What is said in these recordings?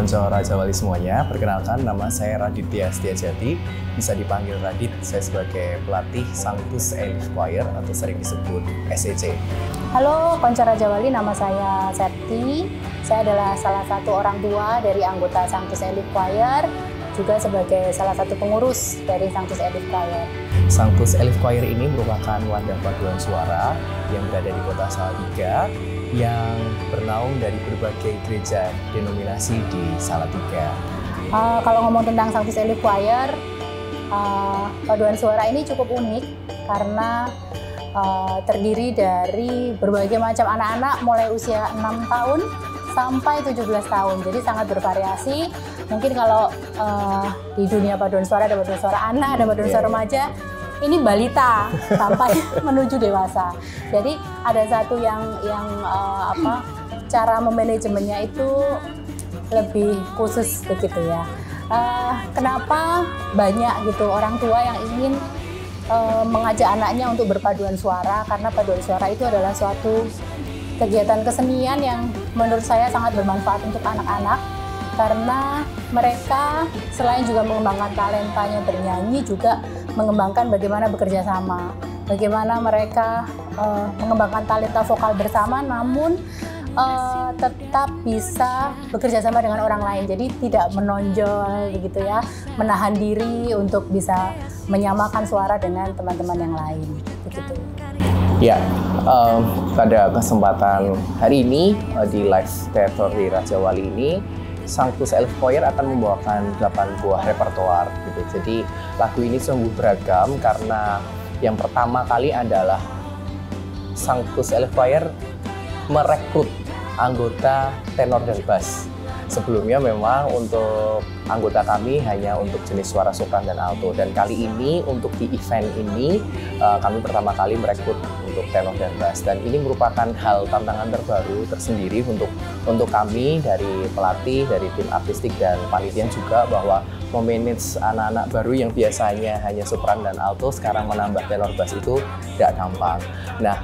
Konco Raja Wali semuanya, perkenalkan nama saya Raditya Setiajati, bisa dipanggil Radit. Saya sebagai pelatih Sanctus Elite Choir atau sering disebut SEC. Halo Konco Raja Wali, nama saya Septi. Saya adalah salah satu orang tua dari anggota Sanctus Elite Choir, juga sebagai salah satu pengurus dari Sanctus Elite Choir. Sanctus Elite Choir ini merupakan wadah paduan suara yang berada di Kota Salatiga, yang bernaung dari berbagai gereja denominasi di Salatiga. Kalau ngomong tentang Sanctus Elite Choir, paduan suara ini cukup unik karena terdiri dari berbagai macam anak-anak mulai usia 6 tahun sampai 17 tahun. Jadi sangat bervariasi. Mungkin kalau di dunia paduan suara ada paduan suara anak, ada paduan suara remaja. Ini balita sampai menuju dewasa. Jadi ada satu yang cara memanajemennya itu lebih khusus begitu ya. Kenapa banyak gitu orang tua yang ingin mengajak anaknya untuk berpaduan suara, karena paduan suara itu adalah suatu kegiatan kesenian yang menurut saya sangat bermanfaat untuk anak-anak, karena mereka selain juga mengembangkan talentanya bernyanyi, juga mengembangkan bagaimana bekerja sama, bagaimana mereka mengembangkan talenta vokal bersama, namun tetap bisa bekerja sama dengan orang lain. Jadi tidak menonjol begitu ya, menahan diri untuk bisa menyamakan suara dengan teman-teman yang lain begitu. Ya, pada kesempatan hari ini di live teater di Raja Wali ini, Sanctus Elite Choir akan membawakan 8 buah repertoar gitu. Jadi lagu ini sungguh beragam karena yang pertama kali adalah Sanctus Elite Choir merekrut anggota tenor dan bass. Sebelumnya memang untuk anggota kami hanya untuk jenis suara sopran dan alto, dan kali ini untuk di event ini kami pertama kali merekrut untuk tenor dan bass, dan ini merupakan hal tantangan terbaru tersendiri untuk kami dari pelatih, dari tim artistik dan panitia juga, bahwa memanage anak-anak baru yang biasanya hanya sopran dan alto sekarang menambah tenor bass itu tidak gampang. Nah,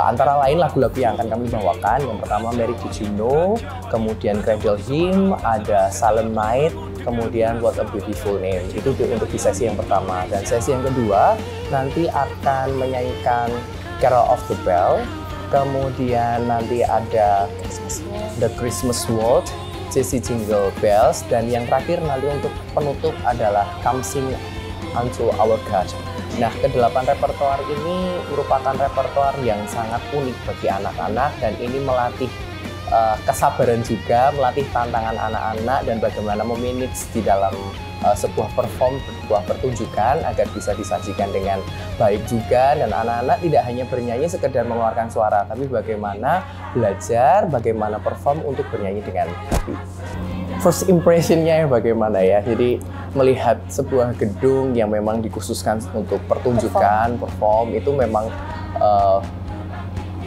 antara lain lagu-lagu yang akan kami bawakan, yang pertama Mary Did You Know, kemudian Cradle Hymn, ada Silent Night, kemudian What a Beautiful Name. Itu untuk di sesi yang pertama. Dan sesi yang kedua nanti akan menyanyikan Carol of the Bell, kemudian nanti ada The Christmas Waltz, Jesse Jingle Bells, dan yang terakhir nanti untuk penutup adalah Come Sing Unto Our God. Nah, ke-8 repertoar ini merupakan repertoar yang sangat unik bagi anak-anak, dan ini melatih kesabaran juga, melatih tantangan anak-anak, dan bagaimana memanage di dalam sebuah pertunjukan agar bisa disajikan dengan baik juga, dan anak-anak tidak hanya bernyanyi sekedar mengeluarkan suara, tapi bagaimana belajar, bagaimana perform untuk bernyanyi dengan hati. First impression-nya bagaimana ya? Jadi melihat sebuah gedung yang memang dikhususkan untuk pertunjukan, perform itu memang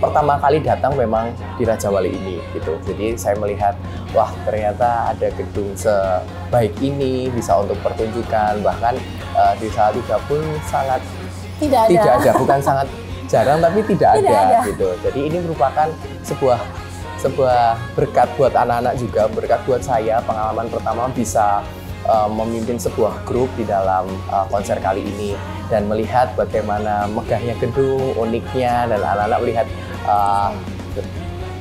pertama kali datang memang di Raja Wali ini gitu. Jadi saya melihat, wah ternyata ada gedung sebaik ini bisa untuk pertunjukan, bahkan di Salatiga pun sangat tidak ada, bukan sangat jarang tapi tidak ada gitu. Jadi ini merupakan sebuah berkat buat anak-anak juga, berkat buat saya, pengalaman pertama bisa memimpin sebuah grup di dalam konser kali ini, dan melihat bagaimana megahnya gedung, uniknya, dan anak-anak melihat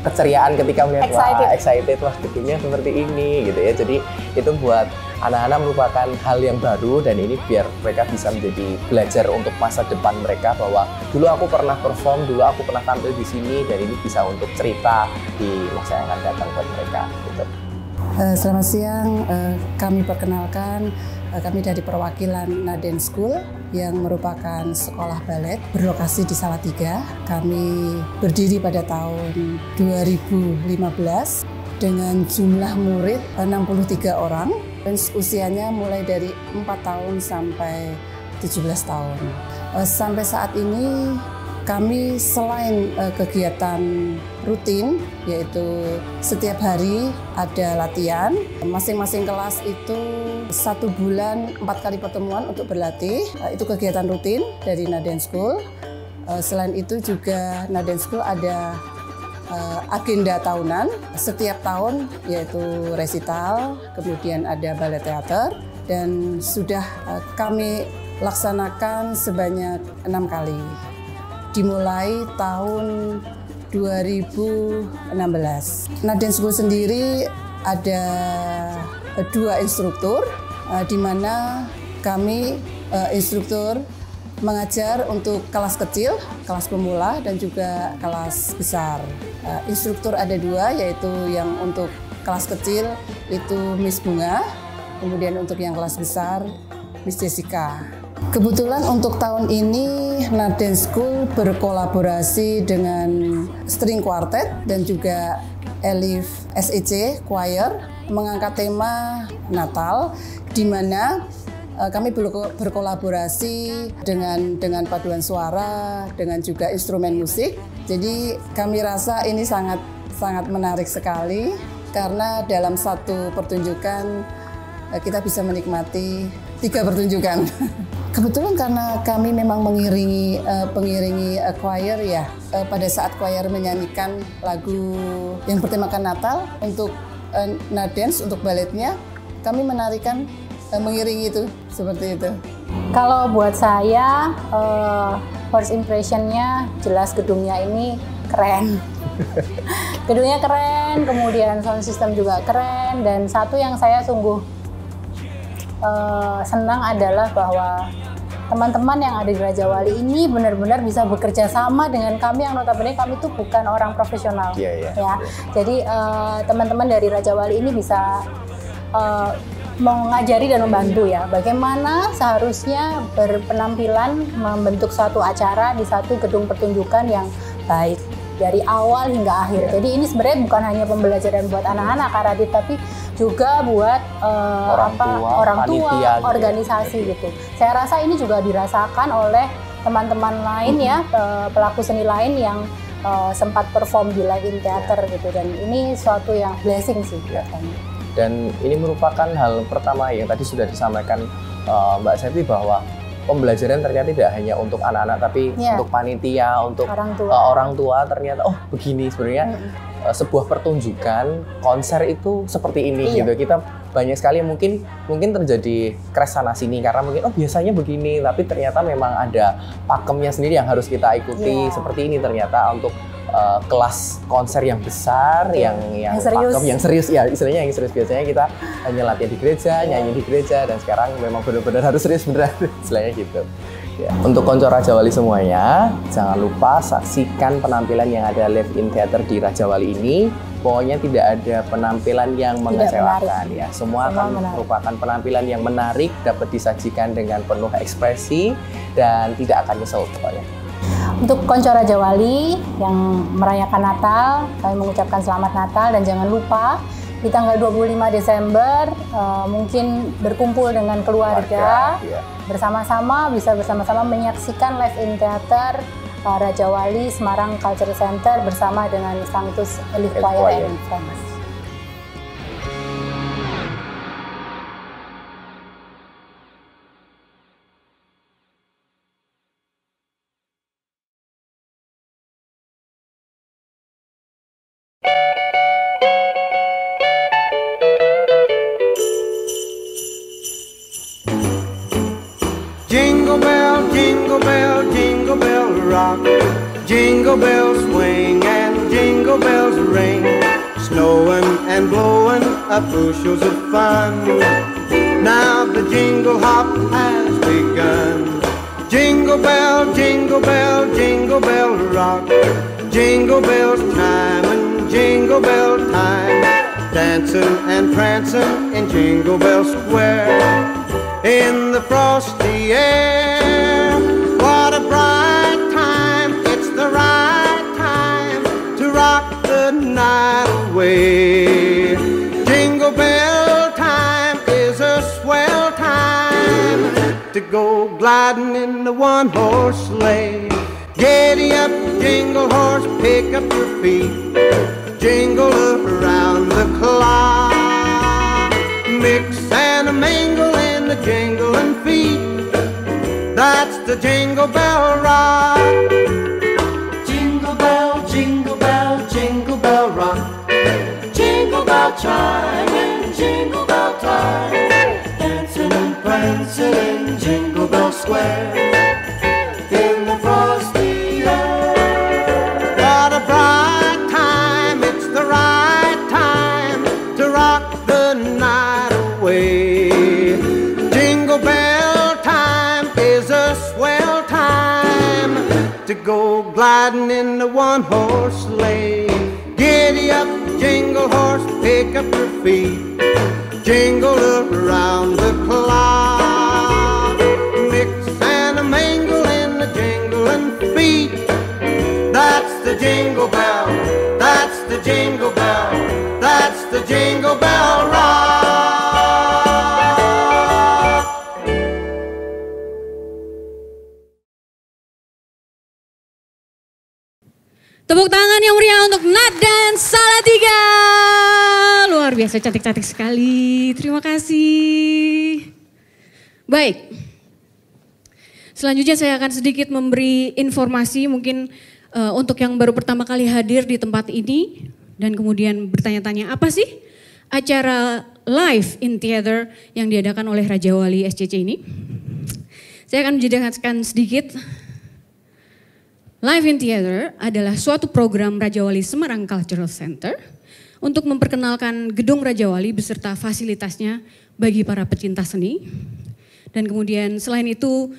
keceriaan ketika melihat excited wah gedungnya seperti ini gitu ya. Jadi itu buat anak-anak merupakan hal yang baru, dan ini biar mereka bisa menjadi belajar untuk masa depan mereka, bahwa dulu aku pernah perform, dulu aku pernah tampil di sini, dan ini bisa untuk cerita di masa yang akan datang buat mereka gitu. Selamat siang, kami perkenalkan, kami dari perwakilan Naden School yang merupakan sekolah balet berlokasi di Salatiga. Kami berdiri pada tahun 2015 dengan jumlah murid 63 orang, dan usianya mulai dari 4 tahun sampai 17 tahun. Sampai saat ini kami selain kegiatan rutin, yaitu setiap hari ada latihan, masing-masing kelas itu 1 bulan 4 kali pertemuan untuk berlatih, itu kegiatan rutin dari Naden School. Selain itu juga Naden School ada agenda tahunan setiap tahun, yaitu resital, kemudian ada ballet teater, dan sudah kami laksanakan sebanyak 6 kali. Dimulai tahun 2016. Nah, Dance School sendiri ada 2 instruktur, di mana kami instruktur mengajar untuk kelas kecil, kelas pemula, dan juga kelas besar. Instruktur ada 2, yaitu yang untuk kelas kecil itu Miss Bunga, kemudian untuk yang kelas besar Miss Jessica. Kebetulan untuk tahun ini Dance School berkolaborasi dengan String Quartet dan juga Elif SEC Choir mengangkat tema Natal, di mana kami berkolaborasi dengan paduan suara, dengan juga instrumen musik. Jadi kami rasa ini sangat menarik sekali karena dalam satu pertunjukan kita bisa menikmati 3 pertunjukan. Kebetulan karena kami memang mengiringi choir ya, pada saat choir menyanyikan lagu yang bertemakan Natal untuk Dance, untuk baletnya, kami mengiringi itu, seperti itu. Kalau buat saya, first impression-nya jelas gedungnya ini keren. Gedungnya keren, kemudian sound system juga keren, dan satu yang saya sungguh senang adalah bahwa teman-teman yang ada di Raja Wali ini benar-benar bisa bekerja sama dengan kami yang notabene kami itu bukan orang profesional. Ya. Jadi teman-teman dari Raja Wali ini bisa mengajari dan membantu ya bagaimana seharusnya berpenampilan membentuk suatu acara di satu gedung pertunjukan yang baik dari awal hingga akhir. Jadi ini sebenarnya bukan hanya pembelajaran buat anak-anak Karadit, tapi juga buat orang tua, organisasi gitu. Saya rasa ini juga dirasakan oleh teman-teman lain ya, pelaku seni lain yang sempat perform di live in theater gitu, dan ini suatu yang blessing sih buat kami. Dan ini merupakan hal pertama yang tadi sudah disampaikan Mbak Septi, bahwa pembelajaran ternyata tidak hanya untuk anak-anak, tapi untuk panitia, untuk orang tua ternyata begini sebenarnya sebuah pertunjukan konser itu seperti ini gitu. Kita banyak sekali mungkin terjadi crash sana sini karena mungkin biasanya begini, tapi ternyata memang ada pakemnya sendiri yang harus kita ikuti. Seperti ini ternyata untuk kelas konser yang besar, yang serius ya, istilahnya yang serius. Biasanya kita hanya latihan di gereja, nyanyi di gereja, dan sekarang memang benar-benar harus serius beneran, istilahnya gitu. Ya. Untuk konco Raja Wali semuanya, jangan lupa saksikan penampilan yang ada live in theater di Raja Wali ini. Pokoknya tidak ada penampilan yang mengecewakan ya. Semua akan merupakan penampilan yang menarik, dapat disajikan dengan penuh ekspresi dan tidak akan nyesel pokoknya. Untuk konco Raja Wali yang merayakan Natal, kami mengucapkan selamat Natal, dan jangan lupa di tanggal 25 Desember mungkin berkumpul dengan keluarga, bersama-sama, bisa bersama-sama menyaksikan live in theater Raja Wali Semarang Culture Center bersama dengan Sanctus Elif Choir and Friends. Jingle bell, jingle bell, jingle bell rock. Jingle bells swing and jingle bells ring. Snowing and blowing up bushels of fun. Now the jingle hop has begun. Jingle bell, jingle bell, jingle bell rock. Jingle bells chime and jingle bell time. Dancing and prancing in Jingle Bell Square. In the frosty air, what a bright time, it's the right time to rock the night away. Jingle bell time is a swell time to go gliding in the one-horse sleigh. Giddy up, jingle horse, pick up your feet, jingle around the clock. Mix and a mingle in the jingling feet. That's the Jingle Bell Rock. Jingle bell, jingle bell, jingle chime in Jingle Bell time, dancing and prancing in Jingle Bell Square, in the frosty air. What a bright time, it's the right time to rock the night away. Jingle Bell time is a swell time to go gliding in the one-horse sleigh. Giddy up, jingle horse, pick up your feet, jingle around the clock. Mix and a mingle in the jingling feet. That's the jingle bell, that's the jingle bell, that's the jingle bell rock. Tepuk tangan yang meriah untuk Nat dan Salatiga. Luar biasa, cantik-cantik sekali. Terima kasih. Baik. Selanjutnya saya akan sedikit memberi informasi mungkin untuk yang baru pertama kali hadir di tempat ini. Dan kemudian bertanya-tanya apa sih acara live in theater yang diadakan oleh Raja Wali SCC ini. Saya akan menjelaskan sedikit. Live in Theater adalah suatu program Raja Wali Semarang Cultural Center untuk memperkenalkan gedung Raja Wali beserta fasilitasnya bagi para pecinta seni. Dan kemudian selain itu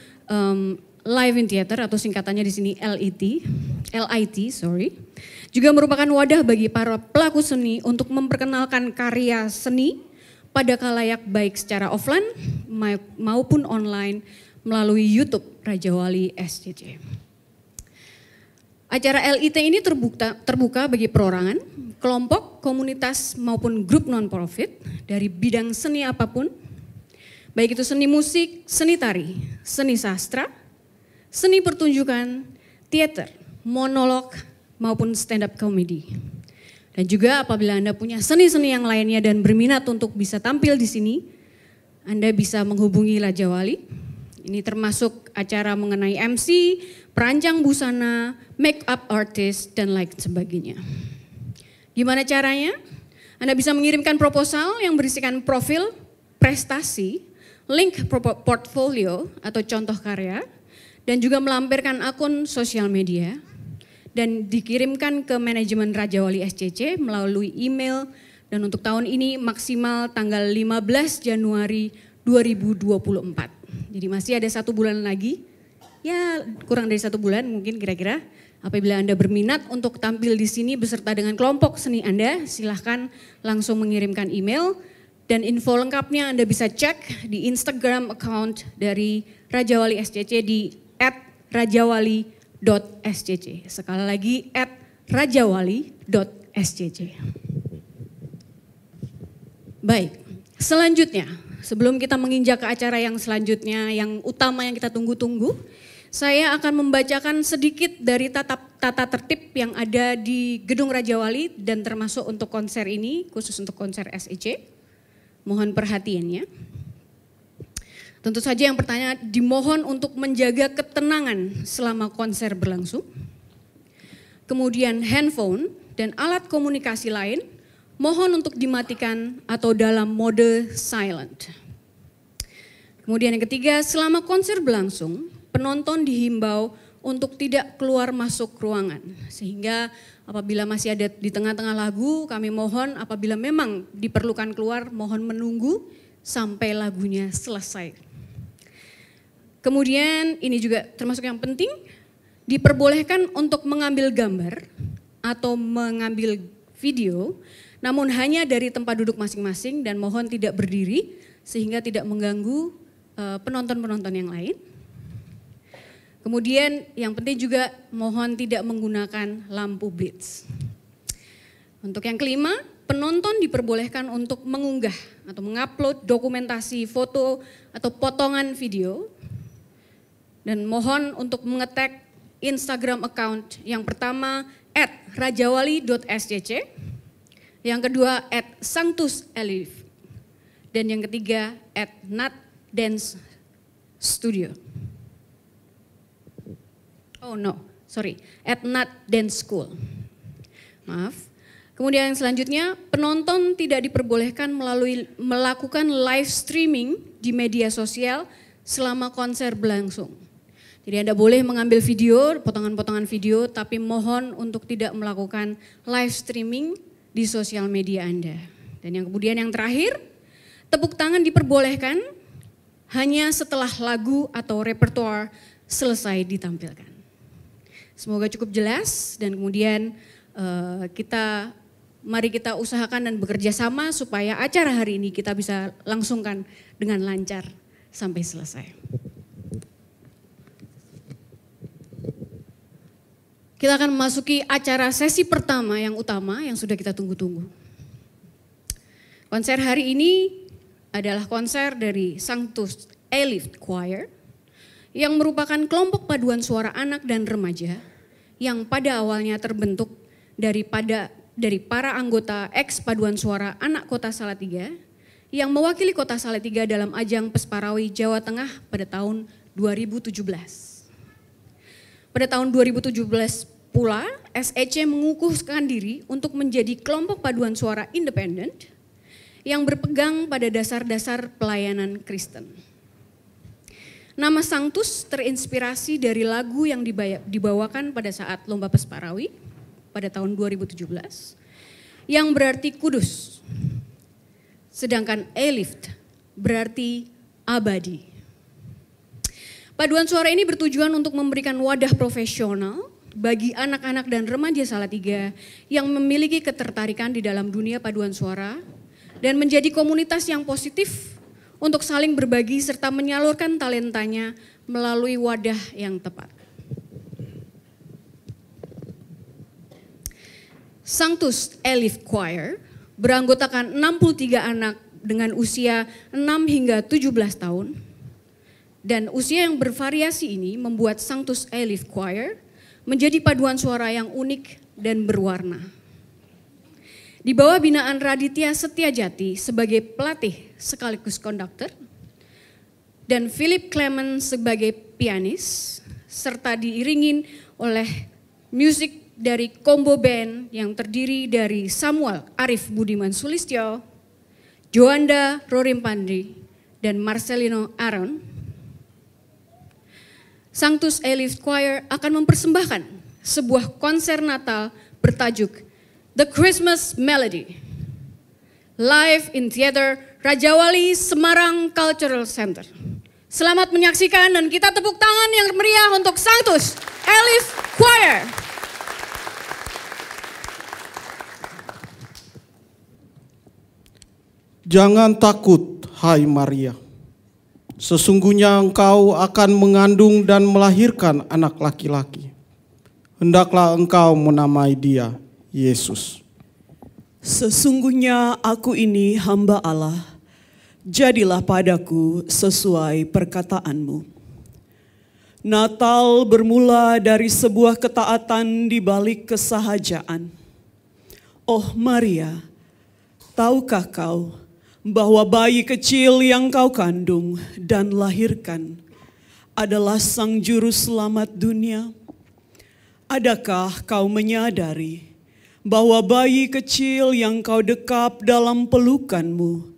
Live in Theater atau singkatannya di sini LIT, juga merupakan wadah bagi para pelaku seni untuk memperkenalkan karya seni pada khalayak baik secara offline maupun online melalui YouTube Raja Wali SCC. Acara LIT ini terbuka bagi perorangan, kelompok, komunitas maupun grup non-profit dari bidang seni apapun, baik itu seni musik, seni tari, seni sastra, seni pertunjukan, teater, monolog maupun stand up comedy. Dan juga apabila Anda punya seni-seni yang lainnya dan berminat untuk bisa tampil di sini, Anda bisa menghubungi Raja Wali. Ini termasuk acara mengenai MC, perancang busana, make up artist, dan lain sebagainya. Gimana caranya? Anda bisa mengirimkan proposal yang berisikan profil, prestasi, link portfolio atau contoh karya, dan juga melampirkan akun sosial media, dan dikirimkan ke manajemen Raja Wali SCC melalui email, dan untuk tahun ini maksimal tanggal 15 Januari 2024. Jadi masih ada 1 bulan lagi. Ya kurang dari 1 bulan mungkin kira-kira. Apabila Anda berminat untuk tampil di sini beserta dengan kelompok seni Anda, silahkan langsung mengirimkan email. Dan info lengkapnya Anda bisa cek di Instagram account dari Raja Wali SCC di @rajawali.scc. Sekali lagi @rajawali.scc. Baik, selanjutnya sebelum kita menginjak ke acara yang selanjutnya yang utama yang kita tunggu-tunggu, saya akan membacakan sedikit dari tata tertib yang ada di Gedung Raja Wali dan termasuk untuk konser ini, khusus untuk konser SEC. Mohon perhatiannya. Tentu saja yang pertama dimohon untuk menjaga ketenangan selama konser berlangsung. Kemudian handphone dan alat komunikasi lain mohon untuk dimatikan atau dalam mode silent. Kemudian yang ketiga, selama konser berlangsung, penonton dihimbau untuk tidak keluar masuk ruangan. Sehingga apabila masih ada di tengah-tengah lagu, kami mohon apabila memang diperlukan keluar, mohon menunggu sampai lagunya selesai. Kemudian ini juga termasuk yang penting, diperbolehkan untuk mengambil gambar atau mengambil video, namun hanya dari tempat duduk masing-masing dan mohon tidak berdiri sehingga tidak mengganggu penonton-penonton yang lain. Kemudian yang penting juga mohon tidak menggunakan lampu blitz. Untuk yang kelima, penonton diperbolehkan untuk mengunggah atau mengupload dokumentasi foto atau potongan video dan mohon untuk mengetag Instagram account yang pertama @rajawali.scc, yang kedua @sanctuselif, dan yang ketiga @natdancestudio. @natdanceschool. Maaf. Kemudian yang selanjutnya, penonton tidak diperbolehkan melakukan live streaming di media sosial selama konser berlangsung. Jadi Anda boleh mengambil video, potongan-potongan video, tapi mohon untuk tidak melakukan live streaming di sosial media Anda. Dan yang kemudian yang terakhir, tepuk tangan diperbolehkan hanya setelah lagu atau repertoire selesai ditampilkan. Semoga cukup jelas dan kemudian mari kita usahakan dan bekerja sama supaya acara hari ini kita bisa langsungkan dengan lancar sampai selesai. Kita akan memasuki acara sesi pertama yang utama yang sudah kita tunggu-tunggu. Konser hari ini adalah konser dari Sanctus Elif Choir yang merupakan kelompok paduan suara anak dan remaja yang pada awalnya terbentuk dari para anggota ex paduan suara anak kota Salatiga yang mewakili kota Salatiga dalam ajang Pesparawi Jawa Tengah pada tahun 2017. Pada tahun 2017 pula SEC mengukuhkan diri untuk menjadi kelompok paduan suara independen yang berpegang pada dasar-dasar pelayanan Kristen. Nama Sanctus terinspirasi dari lagu yang dibawakan pada saat Lomba Pesparawi pada tahun 2017 yang berarti kudus. Sedangkan Elif berarti abadi. Paduan suara ini bertujuan untuk memberikan wadah profesional bagi anak-anak dan remaja Salatiga yang memiliki ketertarikan di dalam dunia paduan suara dan menjadi komunitas yang positif untuk saling berbagi serta menyalurkan talentanya melalui wadah yang tepat. Sanctus Elif Choir beranggotakan 63 anak dengan usia 6 hingga 17 tahun dan usia yang bervariasi ini membuat Sanctus Elif Choir menjadi paduan suara yang unik dan berwarna. Di bawah binaan Raditya Setiajati sebagai pelatih sekaligus konduktor dan Philip Clement sebagai pianis serta diiringin oleh musik dari combo band yang terdiri dari Samuel Arif Budiman Sulistyo, Joanda Rorim Pandri, dan Marcelino Aaron. Sanctus Elif Choir akan mempersembahkan sebuah konser Natal bertajuk The Christmas Melody, live in Theater Rajawali Semarang Cultural Center. Selamat menyaksikan dan kita tepuk tangan yang meriah untuk Sanctus Elif Choir. Jangan takut, hai Maria. Sesungguhnya engkau akan mengandung dan melahirkan anak laki-laki. Hendaklah engkau menamai dia Yesus. Sesungguhnya aku ini hamba Allah. Jadilah padaku sesuai perkataanmu. Natal bermula dari sebuah ketaatan di balik kesahajaan. Oh Maria, tahukah kau bahwa bayi kecil yang kau kandung dan lahirkan adalah Sang Juru Selamat dunia? Adakah kau menyadari bahwa bayi kecil yang kau dekap dalam pelukanmu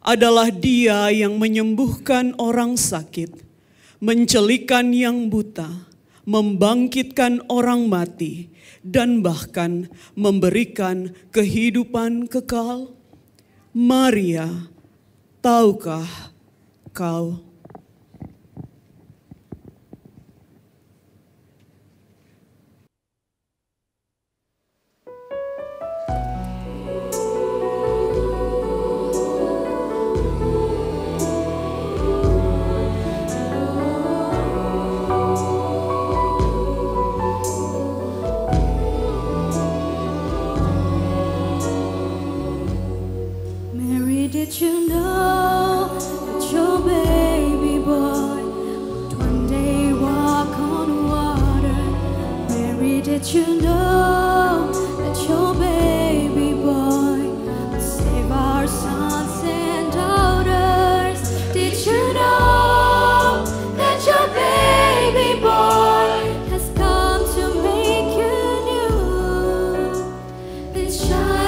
adalah Dia yang menyembuhkan orang sakit, mencelikan yang buta, membangkitkan orang mati, dan bahkan memberikan kehidupan kekal? Maria, tahukah kau? Did you know that your baby boy would one day walk on water? Mary, did you know that your baby boy would save our sons and daughters? Did you know that your baby boy has come to make you new? This child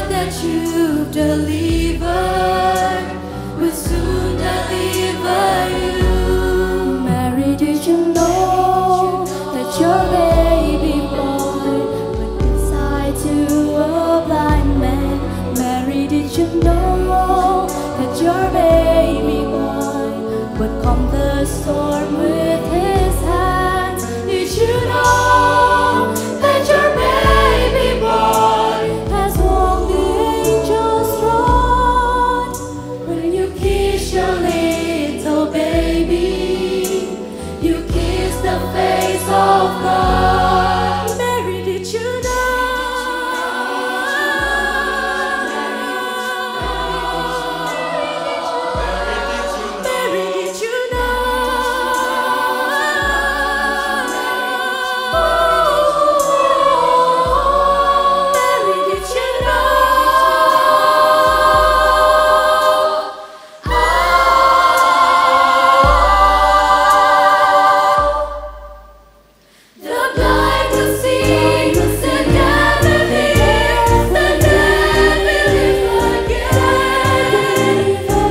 would calm the storm with his hands. Did you know that your baby boy has walked the angel's road? When you kiss your little baby, you kiss the face of God. Mary, did you know? Mary, did you know? Mary, did you know? The blind will see, the deaf will hear, the dead will live again.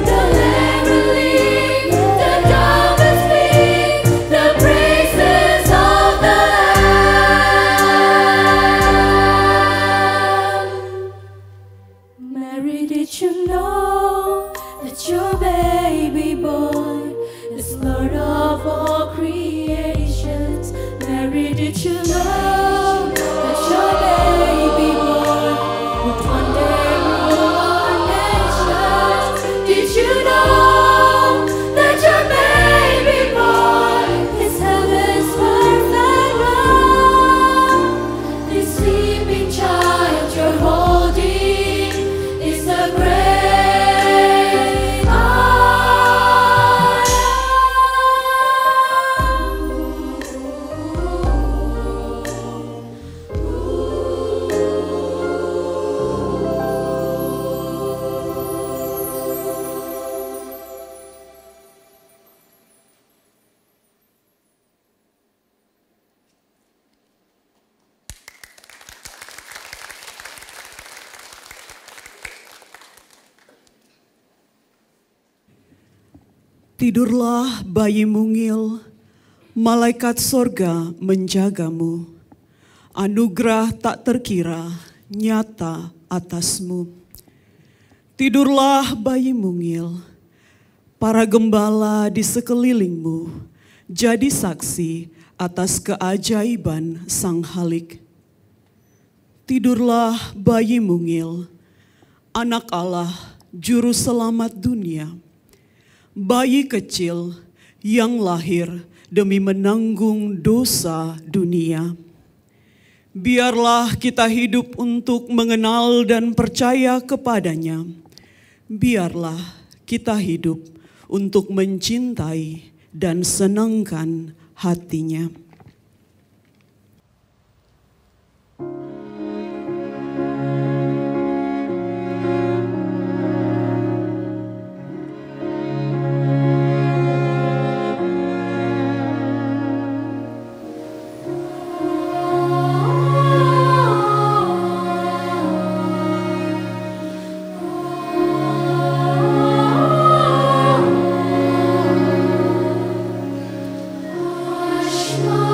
The lame will leap, the dumb will speak, the praises of the Lamb. Mary, did you know that your baby boy is Lord of all creations? Mary, did you know that your baby boy would one day rule our nations? Did you know that your baby boy is heaven's perfect love? This sleeping child you're holding is the great I Tidurlah bayi mungil, malaikat sorga menjagamu. Anugerah tak terkira nyata atasmu. Tidurlah bayi mungil, para gembala di sekelilingmu jadi saksi atas keajaiban Sang Halik. Tidurlah bayi mungil, anak Allah juru selamat dunia. Bayi kecil yang lahir demi menanggung dosa dunia. Biarlah kita hidup untuk mengenal dan percaya kepadanya. Biarlah kita hidup untuk mencintai dan senangkan hatinya. Shema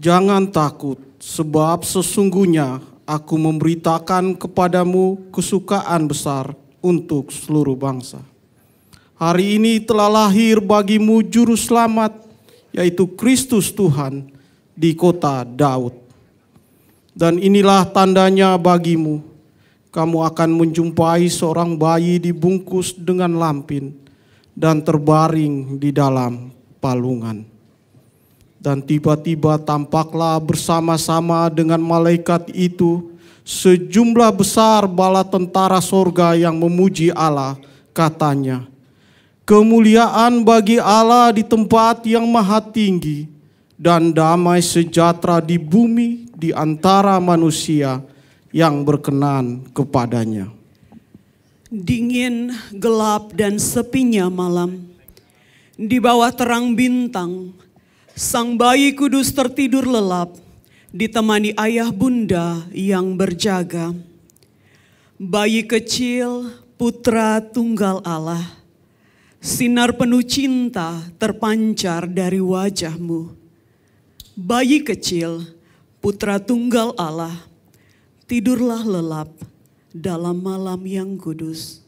Jangan takut, sebab sesungguhnya aku memberitakan kepadamu kesukaan besar untuk seluruh bangsa. Hari ini telah lahir bagimu juru selamat, yaitu Kristus Tuhan di kota Daud. Dan inilah tandanya bagimu, kamu akan menjumpai seorang bayi dibungkus dengan lampin dan terbaring di dalam palungan. Dan tiba-tiba tampaklah bersama-sama dengan malaikat itu sejumlah besar bala tentara sorga yang memuji Allah, katanya, kemuliaan bagi Allah di tempat yang maha tinggi, dan damai sejahtera di bumi di antara manusia yang berkenan kepadanya. Dingin, gelap, dan sepinya malam, di bawah terang bintang, sang bayi kudus tertidur lelap, ditemani ayah bunda yang berjaga. Bayi kecil, putra tunggal Allah, sinar penuh cinta terpancar dari wajahmu. Bayi kecil, putra tunggal Allah, tidurlah lelap dalam malam yang kudus.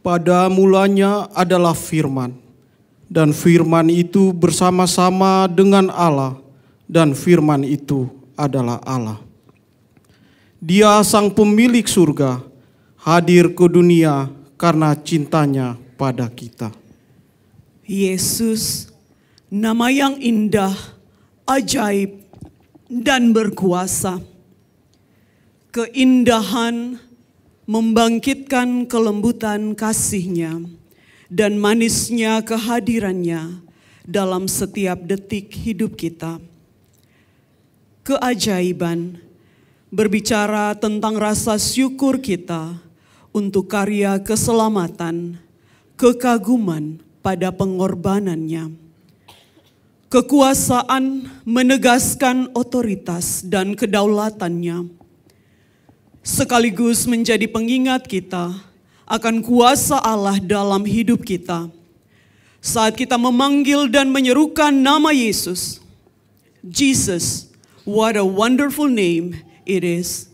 Pada mulanya adalah firman, dan firman itu bersama-sama dengan Allah, dan firman itu adalah Allah. Dia sang pemilik surga, hadir ke dunia karena cintanya pada kita. Yesus, nama yang indah, ajaib, dan berkuasa. Keindahan membangkitkan kelembutan kasih-Nya dan manisnya kehadirannya dalam setiap detik hidup kita. Keajaiban berbicara tentang rasa syukur kita untuk karya keselamatan, kekaguman pada pengorbanannya. Kekuasaan menegaskan otoritas dan kedaulatannya, sekaligus menjadi pengingat kita akan kuasa Allah dalam hidup kita. Saat kita memanggil dan menyerukan nama Yesus, Jesus, what a wonderful name it is.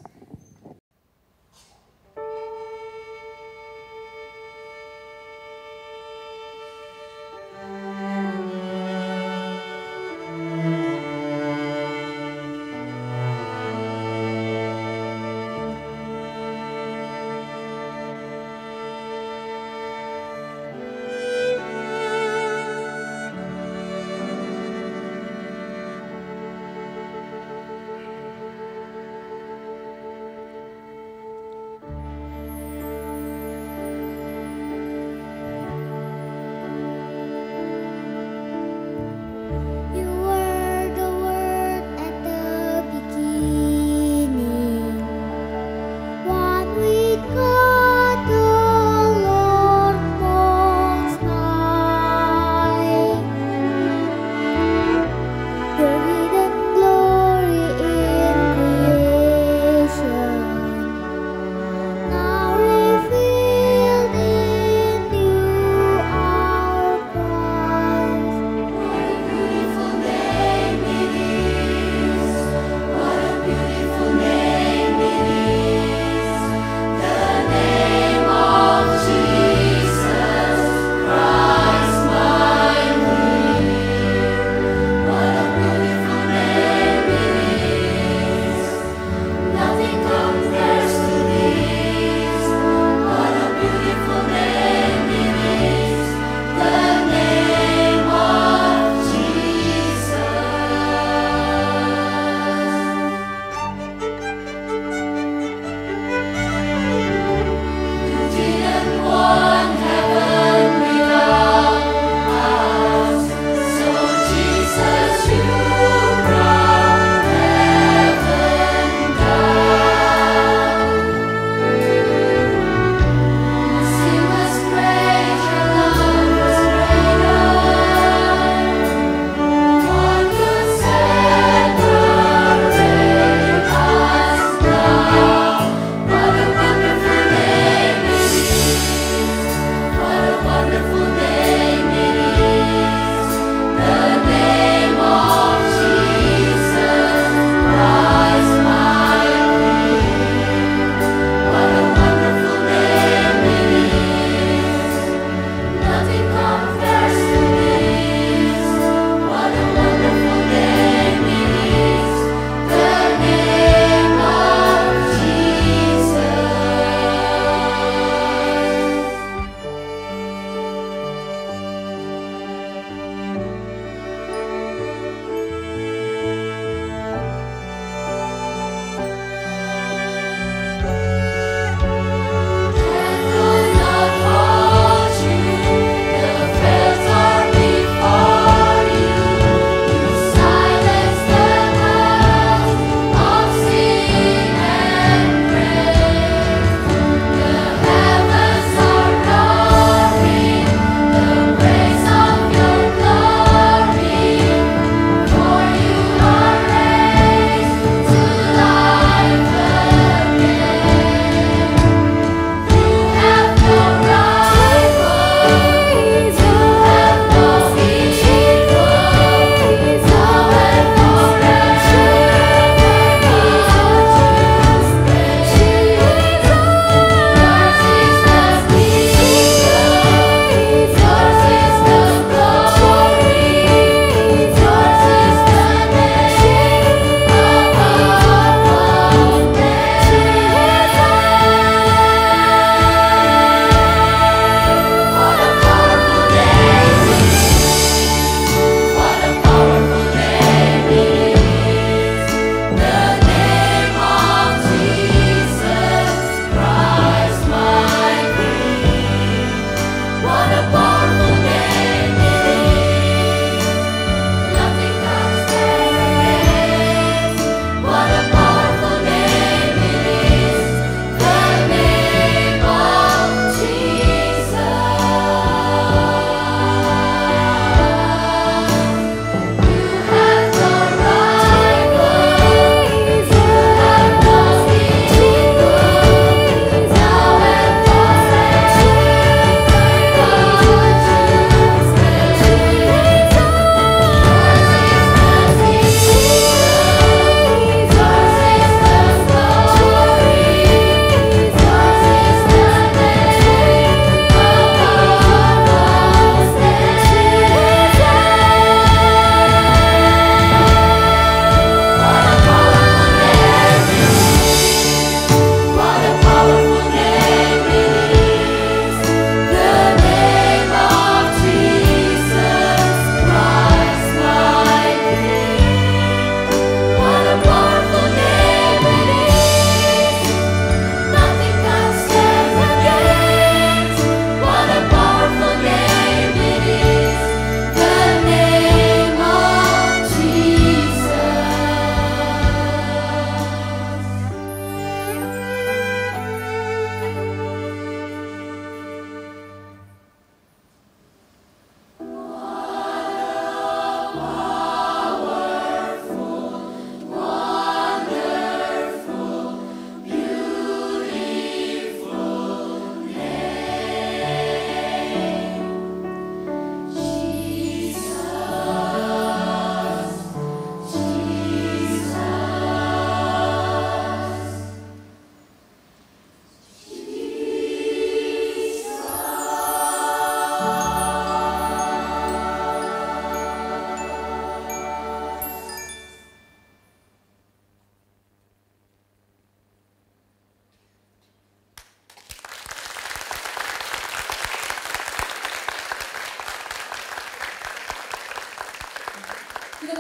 Halo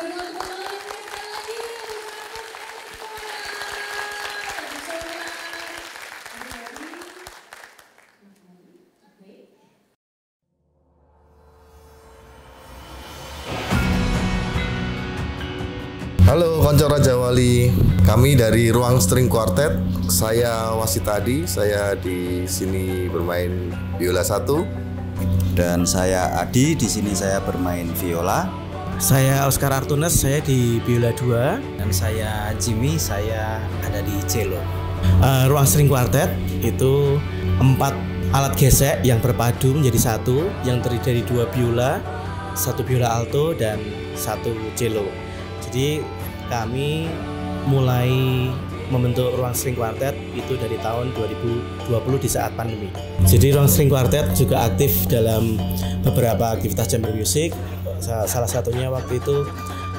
konco Raja Wali, kami dari Ruang String Quartet. Saya wasit tadi, saya di sini bermain biola 1. Dan saya Adi, di sini saya bermain viola. Saya Oscar Artunes, saya di biola 2. Dan saya Jimmy, saya ada di cello. Ruang String Quartet itu 4 alat gesek yang berpadu menjadi satu, yang terdiri dari 2 biola, 1 biola alto dan 1 cello. Jadi kami mulai membentuk Ruang String Quartet itu dari tahun 2020 di saat pandemi. Jadi Ruang String Quartet juga aktif dalam beberapa aktivitas chamber music. Salah satunya waktu itu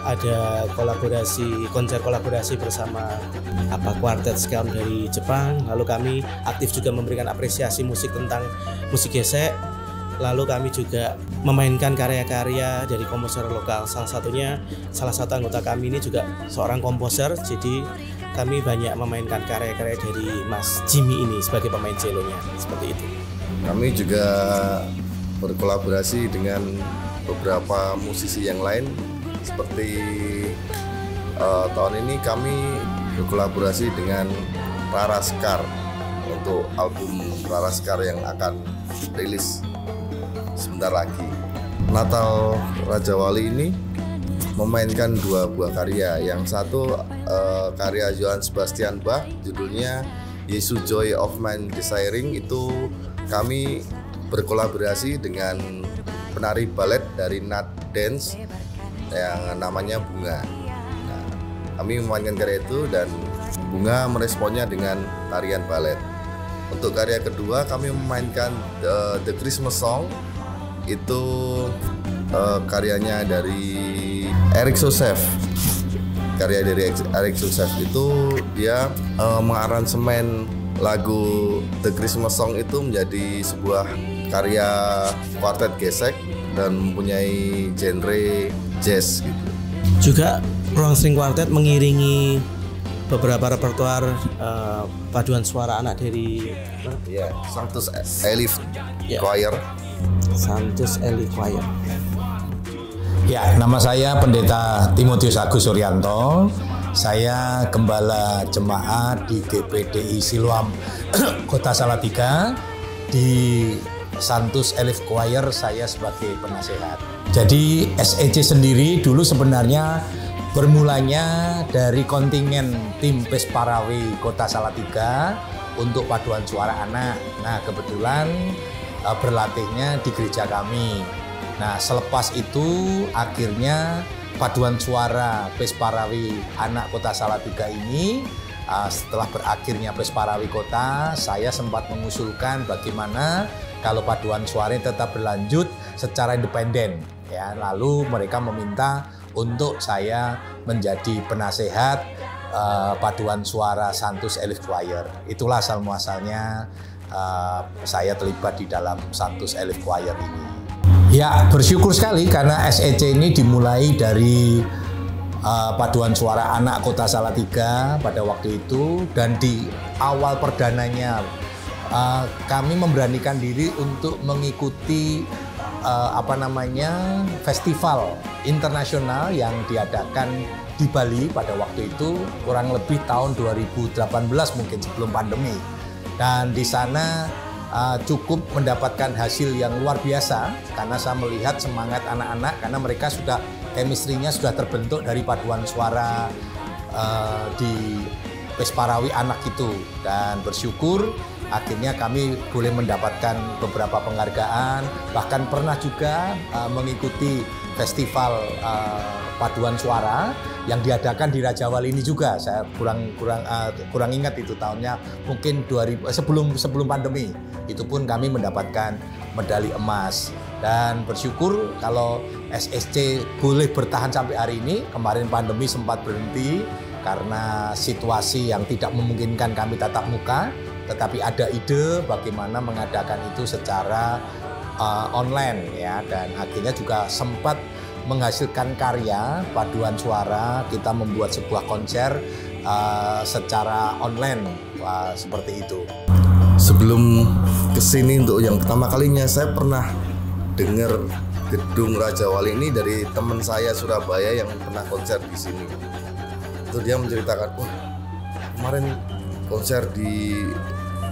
ada konser kolaborasi bersama quartet Scout dari Jepang. Lalu kami aktif juga memberikan apresiasi musik tentang musik gesek. Lalu kami juga memainkan karya-karya dari komposer lokal. Salah satu anggota kami ini juga seorang komposer. Jadi kami banyak memainkan karya-karya dari Mas Jimmy ini sebagai pemain cellonya. Seperti itu. Kami juga berkolaborasi dengan beberapa musisi yang lain. Seperti tahun ini kami berkolaborasi dengan Rara Sekar untuk album Rara Sekar yang akan rilis sebentar lagi. Natal Raja Wali ini memainkan 2 buah karya. Yang satu karya Johann Sebastian Bach, judulnya Jesu Joy of Man Desiring. Itu kami berkolaborasi dengan penari balet dari Nat Dance yang namanya Bunga. Nah, kami memainkan karya itu dan Bunga meresponnya dengan tarian balet. Untuk karya kedua kami memainkan The Christmas Song. Itu karyanya dari Eric Joseph. Karya dari Eric Joseph itu dia mengaransemen lagu The Christmas Song itu menjadi sebuah karya quartet gesek dan mempunyai genre jazz gitu. Juga Ruang String Quartet mengiringi beberapa repertoar paduan suara anak dari Sanctus Eli Choir. Sanctus Eli Choir. Ya, nama saya Pendeta Timotius Agus Suryanto. Saya gembala jemaat di GPDI Siloam Kota Salatiga. Di Sanctus Eli Choir saya sebagai penasehat. Jadi SEC sendiri dulu sebenarnya bermulanya dari kontingen tim Pesparawi Kota Salatiga untuk paduan suara anak. Nah, kebetulan berlatihnya di gereja kami. Nah, selepas itu akhirnya paduan suara Pesparawi anak Kota Salatiga ini setelah berakhirnya Pesparawi Kota, saya sempat mengusulkan bagaimana kalau paduan suara tetap berlanjut secara independen. Ya, lalu mereka meminta untuk saya menjadi penasehat paduan suara Sanctus Eli Choir. Itulah asal muasalnya saya terlibat di dalam Sanctus Eli Choir ini. Ya, bersyukur sekali karena SEC ini dimulai dari paduan suara anak Kota Salatiga pada waktu itu, dan di awal perdananya kami memberanikan diri untuk mengikuti festival internasional yang diadakan di Bali pada waktu itu, kurang lebih tahun 2018 mungkin sebelum pandemi. Dan di sana cukup mendapatkan hasil yang luar biasa karena saya melihat semangat anak-anak, karena mereka sudah chemistry-nya sudah terbentuk dari paduan suara di Pesparawi anak itu, dan bersyukur akhirnya kami boleh mendapatkan beberapa penghargaan, bahkan pernah juga mengikuti festival paduan suara yang diadakan di Raja Wali ini juga. Saya kurang ingat itu tahunnya, mungkin 2000 sebelum pandemi. Itu pun kami mendapatkan medali emas, dan bersyukur kalau SSC boleh bertahan sampai hari ini. Kemarin pandemi sempat berhenti karena situasi yang tidak memungkinkan kami tatap muka, tetapi ada ide bagaimana mengadakan itu secara online ya, dan akhirnya juga sempat menghasilkan karya, paduan suara, kita membuat sebuah konser secara online, seperti itu. Sebelum kesini untuk yang pertama kalinya, saya pernah dengar gedung Raja Wali ini dari teman saya Surabaya yang pernah konser di sini. Itu dia menceritakan, wah kemarin konser di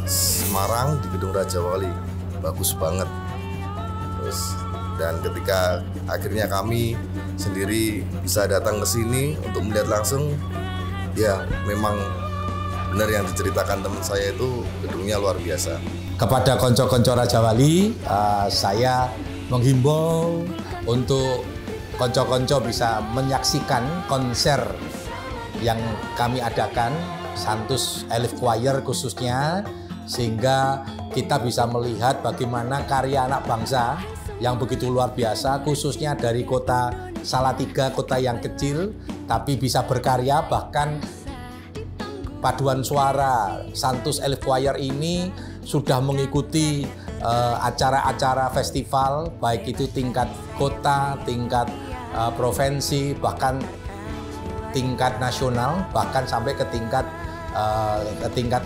Semarang di gedung Raja Wali, bagus banget. Terus dan ketika akhirnya kami sendiri bisa datang ke sini untuk melihat langsung, ya memang benar yang diceritakan teman saya itu gedungnya luar biasa. Kepada konco-konco Raja Wali, saya menghimbau untuk konco-konco bisa menyaksikan konser yang kami adakan, Santus Elif Choir khususnya, sehingga kita bisa melihat bagaimana karya anak bangsa yang begitu luar biasa, khususnya dari kota Salatiga, kota yang kecil tapi bisa berkarya. Bahkan paduan suara Santus Elif Choir ini sudah mengikuti acara-acara festival, baik itu tingkat kota, tingkat provinsi, bahkan tingkat nasional, bahkan sampai ke tingkat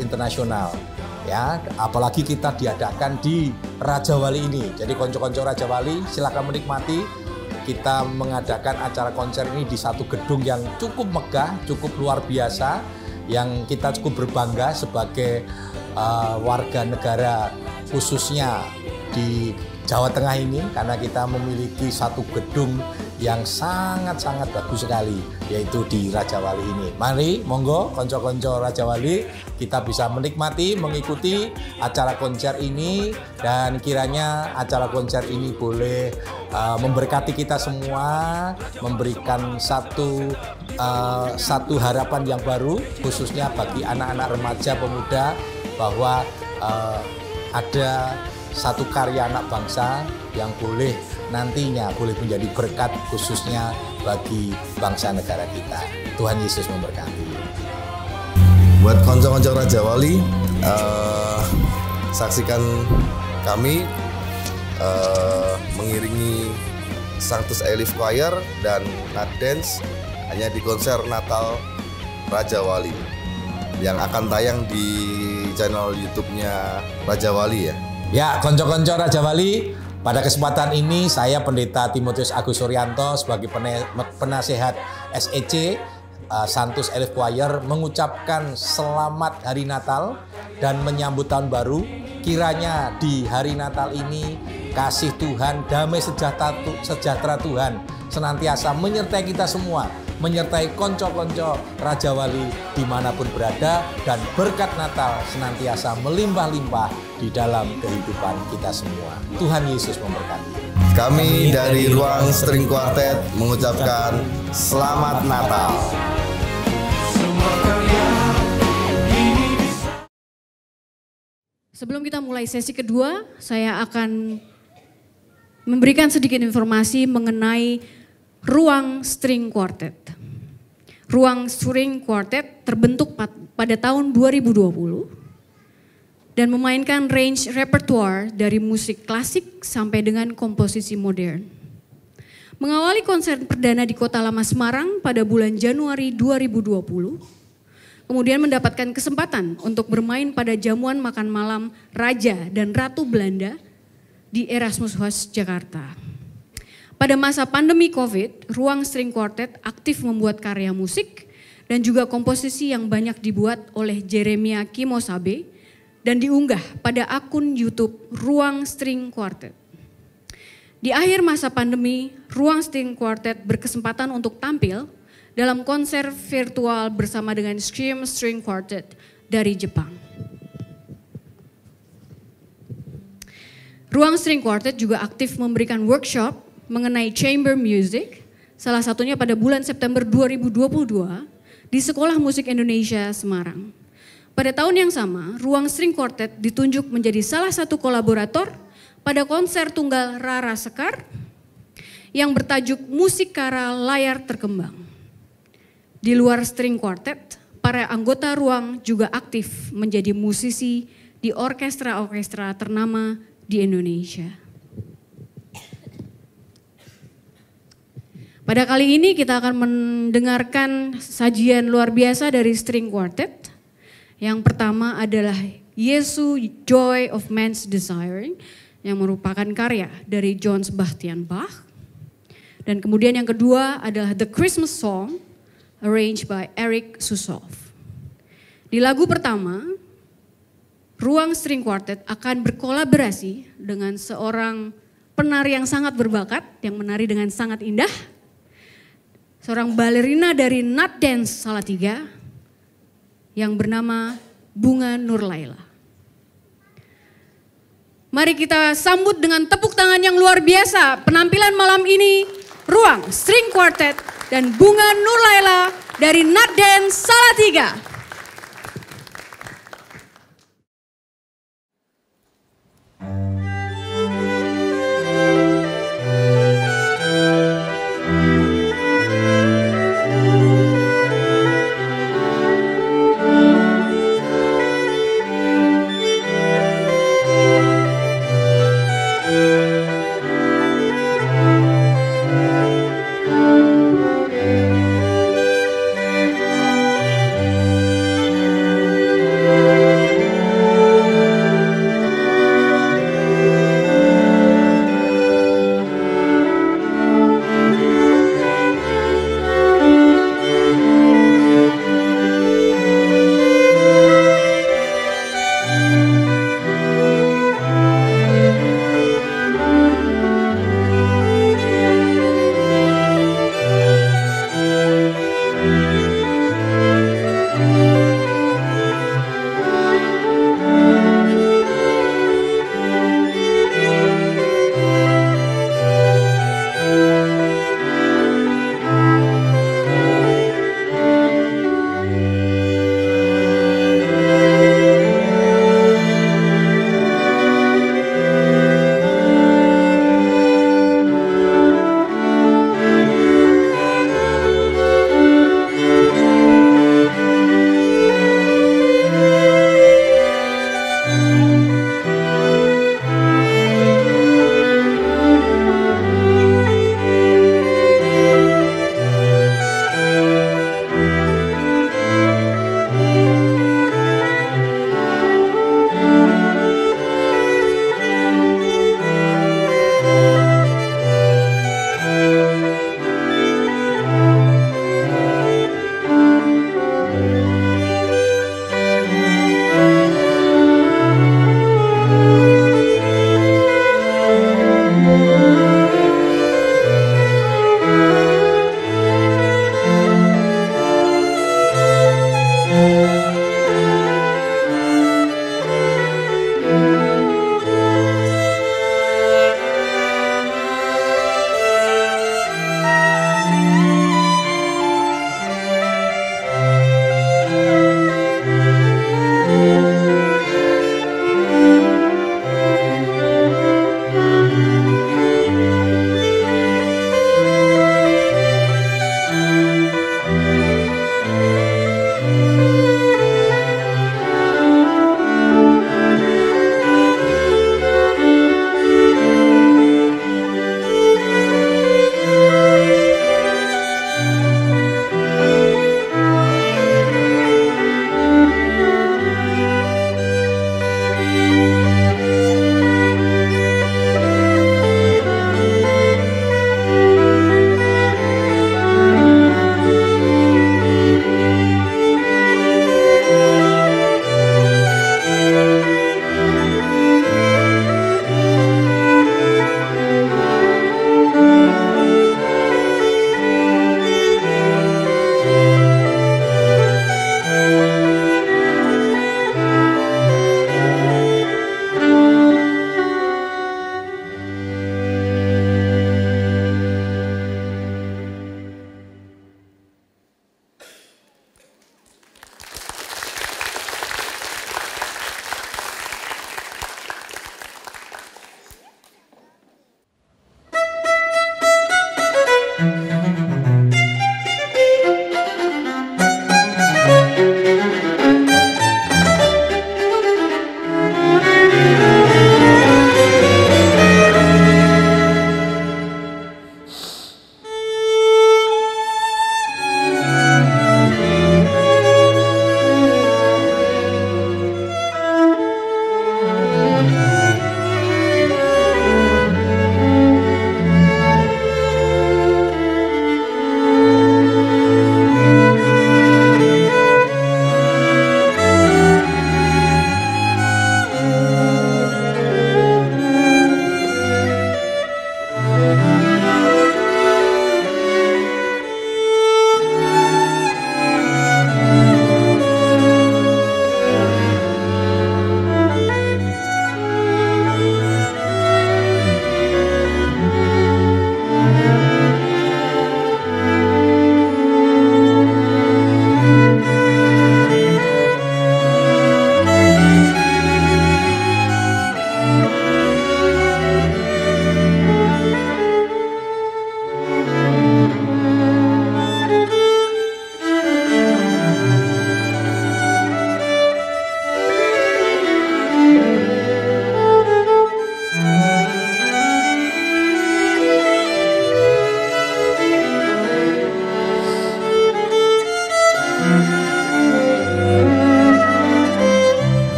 internasional. Ya, apalagi kita diadakan di Raja Wali ini. Jadi konco-konco Raja Wali silakan menikmati. Kita mengadakan acara konser ini di satu gedung yang cukup megah, cukup luar biasa, yang kita cukup berbangga sebagai warga negara khususnya di Jawa Tengah ini, karena kita memiliki satu gedung yang sangat-sangat bagus sekali, yaitu di Raja Wali ini. Mari, monggo konco-konco Raja Wali, kita bisa menikmati, mengikuti acara konser ini, dan kiranya acara konser ini boleh memberkati kita semua, memberikan satu harapan yang baru, khususnya bagi anak-anak remaja pemuda, bahwa ada satu karya anak bangsa yang nantinya boleh menjadi berkat khususnya bagi bangsa negara kita. Tuhan Yesus memberkati. Buat konco-konco Raja Wali, saksikan kami mengiringi Sanctus Elif Choir dan Nat Dance hanya di konser Natal Raja Wali yang akan tayang di channel YouTube-nya Raja Wali ya. Ya, konco-konco Raja Wali, pada kesempatan ini saya Pendeta Timotius Agus Suryanto sebagai penasehat SEC Sanctus Elif Choir mengucapkan selamat hari Natal dan menyambut tahun baru. Kiranya di hari Natal ini kasih Tuhan, damai sejahtera Tuhan senantiasa menyertai kita semua, menyertai konco-konco Raja Wali dimanapun berada, dan berkat Natal senantiasa melimpah-limpah di dalam kehidupan kita semua. Tuhan Yesus memberkati. Kami dari Ruang String Quartet mengucapkan Selamat Natal. Sebelum kita mulai sesi kedua, saya akan memberikan sedikit informasi mengenai Ruang String Quartet. Ruang String Quartet terbentuk pada tahun 2020 dan memainkan range repertoire dari musik klasik sampai dengan komposisi modern. Mengawali konser perdana di Kota Lama Semarang pada bulan Januari 2020, kemudian mendapatkan kesempatan untuk bermain pada jamuan makan malam Raja dan Ratu Belanda di Erasmus House, Jakarta. Pada masa pandemi COVID, Ruang String Quartet aktif membuat karya musik dan juga komposisi yang banyak dibuat oleh Jeremia Kimosabe dan diunggah pada akun YouTube Ruang String Quartet. Di akhir masa pandemi, Ruang String Quartet berkesempatan untuk tampil dalam konser virtual bersama dengan Scream String Quartet dari Jepang. Ruang String Quartet juga aktif memberikan workshop mengenai chamber music, salah satunya pada bulan September 2022 di Sekolah Musik Indonesia Semarang. Pada tahun yang sama, Ruang String Quartet ditunjuk menjadi salah satu kolaborator pada konser tunggal Rara Sekar yang bertajuk Musikara Layar Terkembang. Di luar string quartet, para anggota Ruang juga aktif menjadi musisi di orkestra-orkestra ternama di Indonesia. Pada kali ini kita akan mendengarkan sajian luar biasa dari string quartet. Yang pertama adalah Jesu Joy of Man's Desiring yang merupakan karya dari John Sebastian Bach. Dan kemudian yang kedua adalah The Christmas Song arranged by Eric Susoff. Di lagu pertama, Ruang String Quartet akan berkolaborasi dengan seorang penari yang sangat berbakat, yang menari dengan sangat indah. Seorang balerina dari Nat Dance Salatiga yang bernama Bunga Nurlaila. Mari kita sambut dengan tepuk tangan yang luar biasa penampilan malam ini Ruang String Quartet dan Bunga Nurlaila dari Nat Dance Salatiga.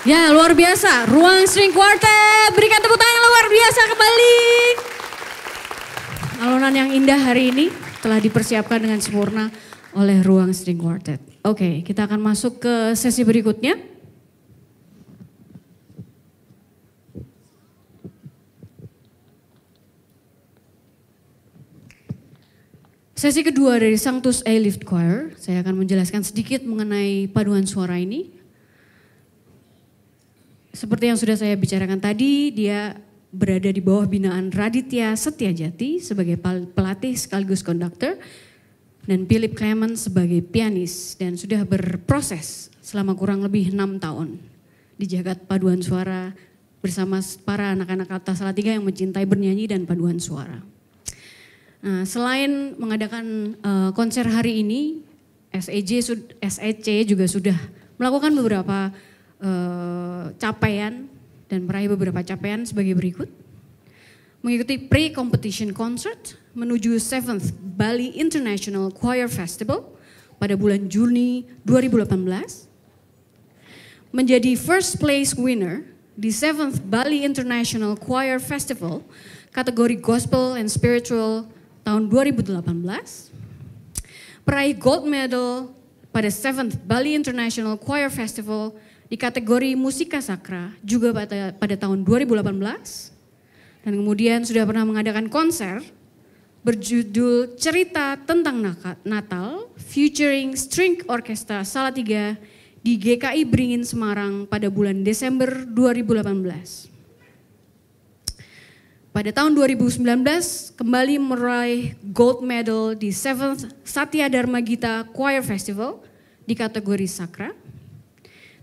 Ya, luar biasa. Ruang String Quartet, berikan tepuk tangan yang luar biasa kembali. Alunan yang indah hari ini telah dipersiapkan dengan sempurna oleh Ruang String Quartet. Oke, kita akan masuk ke sesi berikutnya. Sesi kedua dari Sanctus A-Lift Choir, saya akan menjelaskan sedikit mengenai paduan suara ini. Seperti yang sudah saya bicarakan tadi, dia berada di bawah binaan Raditya Setiajati sebagai pelatih sekaligus konduktor dan Philip Clement sebagai pianis dan sudah berproses selama kurang lebih 6 tahun di jagat paduan suara bersama para anak-anak Alta Salatiga yang mencintai bernyanyi dan paduan suara. Nah, selain mengadakan konser hari ini, SEC juga sudah melakukan beberapa capaian dan meraih beberapa capaian sebagai berikut. Mengikuti pre-competition concert menuju 7th Bali International Choir Festival pada bulan Juni 2018. Menjadi first place winner di 7th Bali International Choir Festival kategori Gospel and Spiritual tahun 2018. Peraih gold medal pada 7th Bali International Choir Festival di kategori Musika Sakra juga pada tahun 2018. Dan kemudian sudah pernah mengadakan konser berjudul Cerita Tentang Natal featuring String Orkestra Salatiga di GKI Beringin Semarang pada bulan Desember 2018. Pada tahun 2019 kembali meraih gold medal di 7th Satya Dharma Gita Choir Festival di kategori Sakra.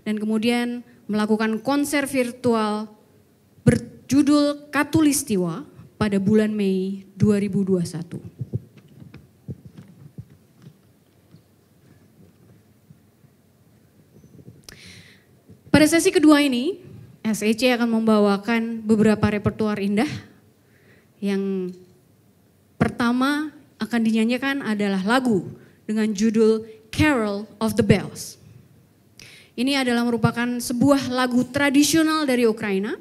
Dan kemudian melakukan konser virtual berjudul Katulistiwa pada bulan Mei 2021. Pada sesi kedua ini, SEC akan membawakan beberapa repertuar indah. Yang pertama akan dinyanyikan adalah lagu dengan judul Carol of the Bells. Ini adalah merupakan sebuah lagu tradisional dari Ukraina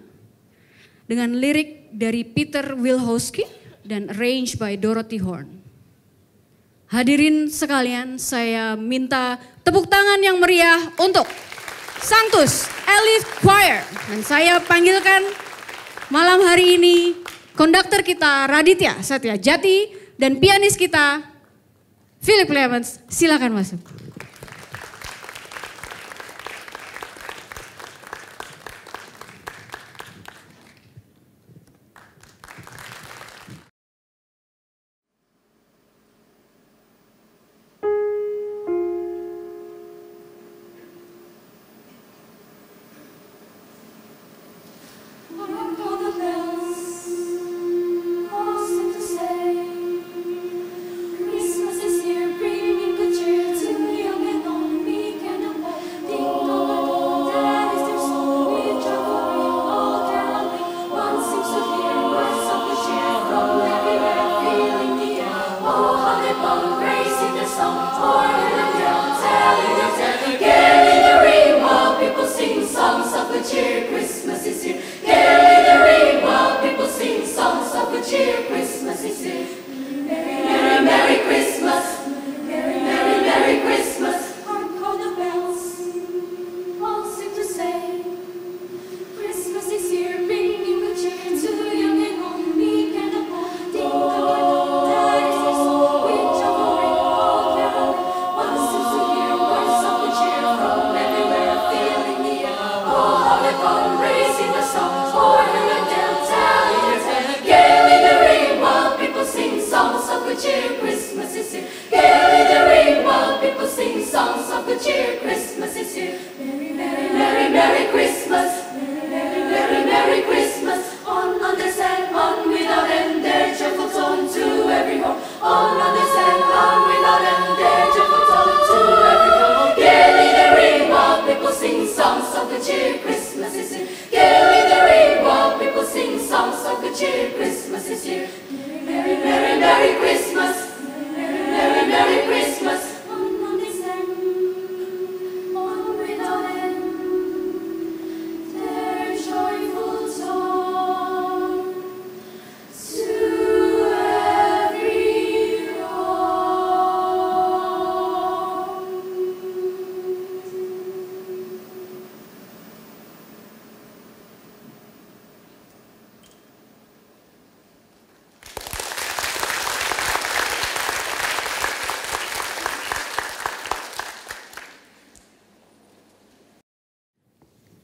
dengan lirik dari Peter Wilhoski dan arranged by Dorothy Horn. Hadirin sekalian, saya minta tepuk tangan yang meriah untuk Sanctus Elite Choir. Dan saya panggilkan malam hari ini konduktor kita Raditya Satya Jati dan pianis kita Philip Clemens. Silakan masuk.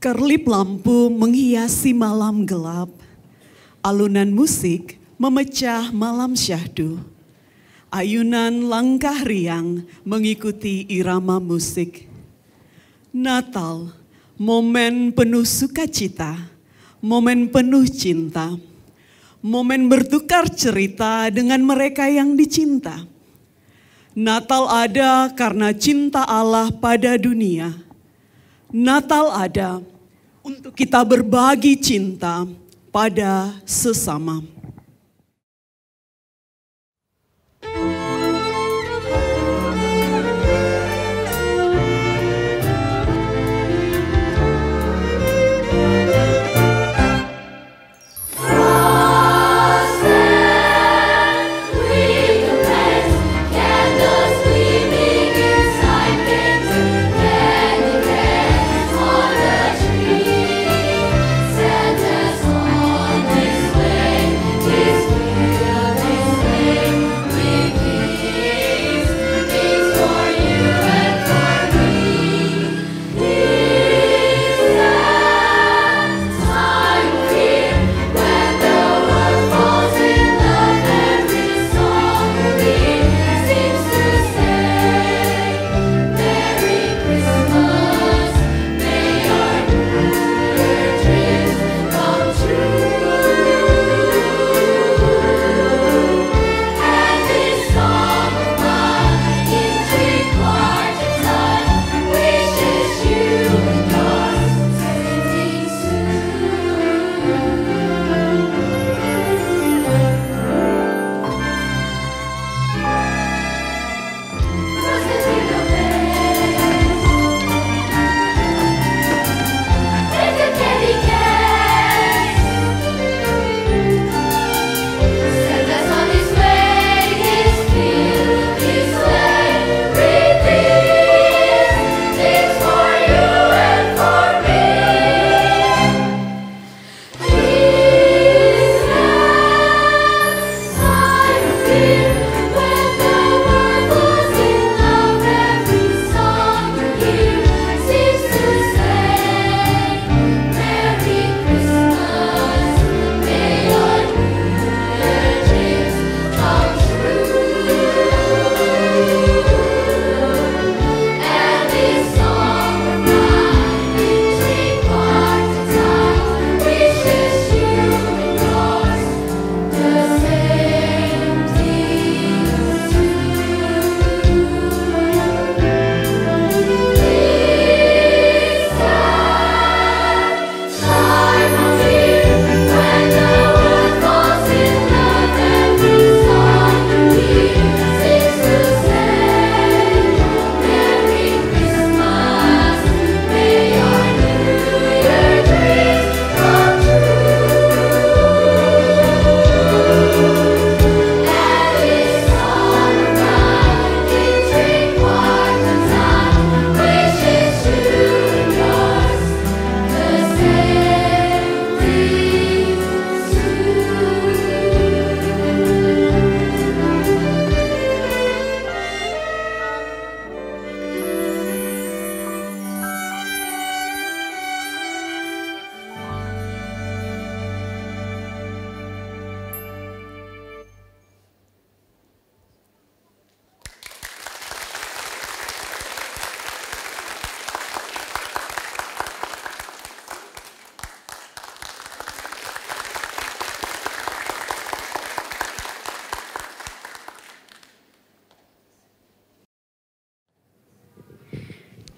Kerlip lampu menghiasi malam gelap, alunan musik memecah malam syahdu. Ayunan langkah riang mengikuti irama musik. Natal, momen penuh sukacita, momen penuh cinta, momen bertukar cerita dengan mereka yang dicinta. Natal ada karena cinta Allah pada dunia. Natal ada untuk kita berbagi cinta pada sesama. Santa's on his way.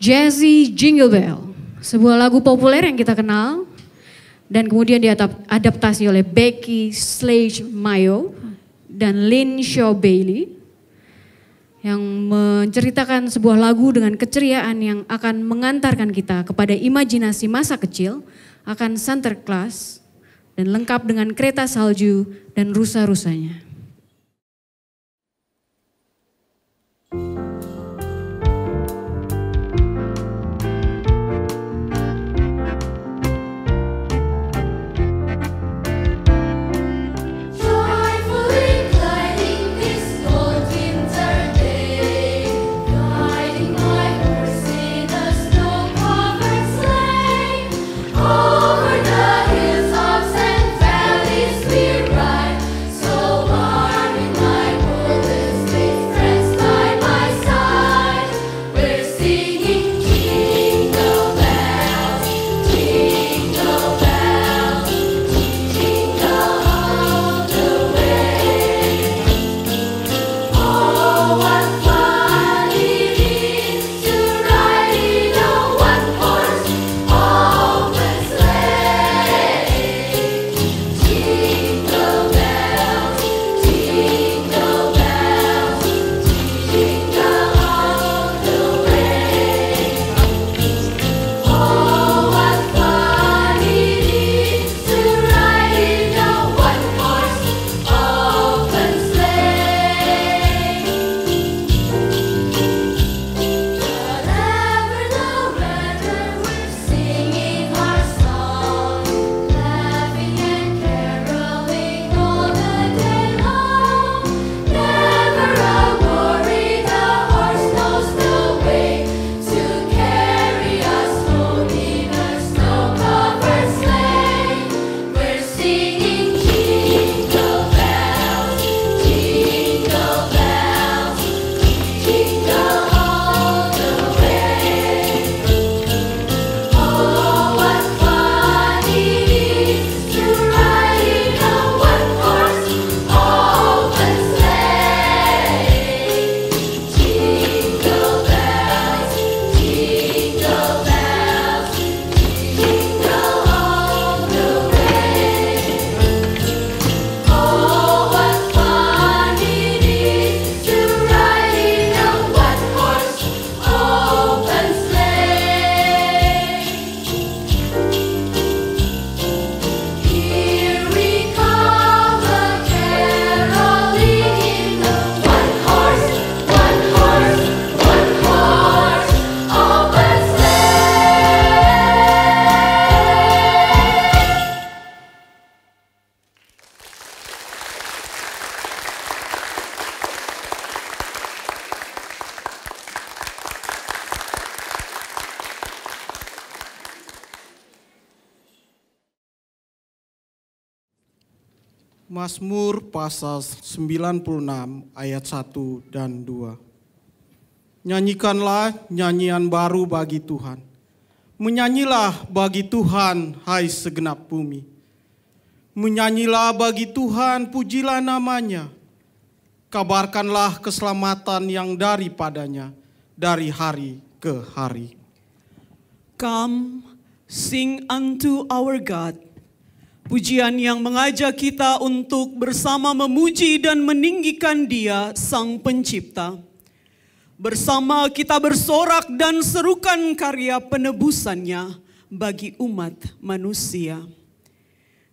Jazzy Jingle Bell, sebuah lagu populer yang kita kenal dan kemudian diadaptasi oleh Becky Sledge Mayo dan Lynn Shaw Bailey yang menceritakan sebuah lagu dengan keceriaan yang akan mengantarkan kita kepada imajinasi masa kecil akan Santa Claus dan lengkap dengan kereta salju dan rusa-rusanya. Mazmur pasal 96 ayat 1 dan 2. Nyanyikanlah nyanyian baru bagi Tuhan. Menyanyilah bagi Tuhan, hai segenap bumi. Menyanyilah bagi Tuhan, pujilah namanya. Kabarkanlah keselamatan yang daripadanya dari hari ke hari. Come, sing unto our God. Pujian yang mengajak kita untuk bersama memuji dan meninggikan Dia, Sang Pencipta. Bersama kita bersorak dan serukan karya penebusannya bagi umat manusia.